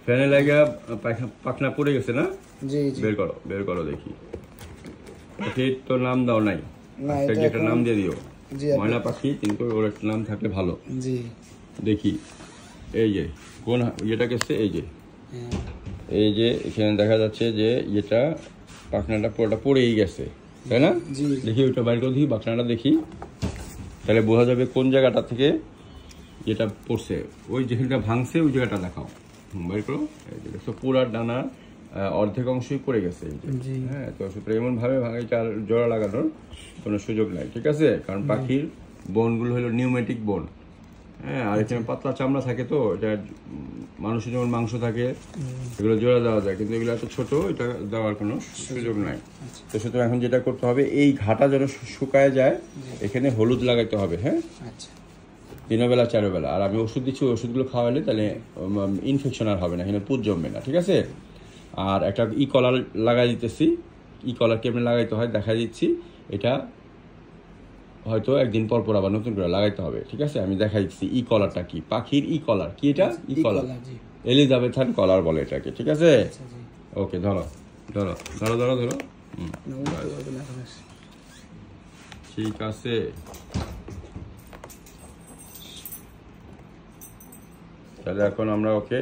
ফ্যানে লাগা পাখনা পড়ে গেছে না? জি জি। বের করো দেখি। পাখির তো নাম দাও নাই, না, একটা নাম দিয়ে দিও। জি। ময়না পাখি, কিন্তু ওর একটা নাম থাকলে ভালো। জি। দেখি, এই যে কোন ইয়েটা গেছে, এই যে হ্যাঁ। এই যে এখানে দেখা যাচ্ছে যে এটা পাখনাটা পুরোটা পড়েই গেছে, তাই না? জি। দেখি ওইটা বাইর করে দিই, পাখনাটা দেখি, তাহলে বোঝা যাবে কোন জায়গাটা থেকে যেটা পড়ছে। ওই যেখানটা ভাঙছে ওই জায়গাটা দেখাও, বাইর করো। এই যে দেখো পুরা ডানা অর্ধেক অংশই পড়ে গেছে। হ্যাঁ, তো সুতরাং এমন ভাবে ভাঙাইটা আর জোড়া লাগানোর কোনো সুযোগ নাই, ঠিক আছে? কারণ পাখির বোনগুলো হলো নিউমেটিক বোন। হ্যাঁ, আর এখানে পাতলা চামড়া থাকে, তো এটা মানুষের যেমন মাংস থাকে এগুলো জোড়া দেওয়া যায়, কিন্তু এগুলো এত ছোট, এটা দেওয়ার কোনো সুযোগ নাই। তো সুতরাং এখন যেটা করতে হবে, এই ঘাটা যেন শুকায় যায়, এখানে হলুদ লাগাইতে হবে। হ্যাঁ, দিনের বেলা 4 বেলা। আর আমি ওষুধ দিচ্ছি, ওষুধগুলো খাওয়ালে তাহলে ইনফেকশন আর হবে না, এখানে পুঁজ জমবে না, ঠিক আছে? আর একটা কলার লাগাই দিতেছি। কলার কেমন লাগাইতে হয় দেখা দিচ্ছি। এটা হয়তো একদিন পর পর আবার নতুন করে লাগাইতে হবে, ঠিক আছে? আমি দেখাই দিচ্ছি কলারটা কি, পাখির কলার কি, এটা কলার, এলিজাবেথান কলার বলে এটাকে, ঠিক আছে? ওকে, ধরো ধরো ধরো ধরো ধরো। ঠিক আছে, তাহলে এখন আমরা ওকে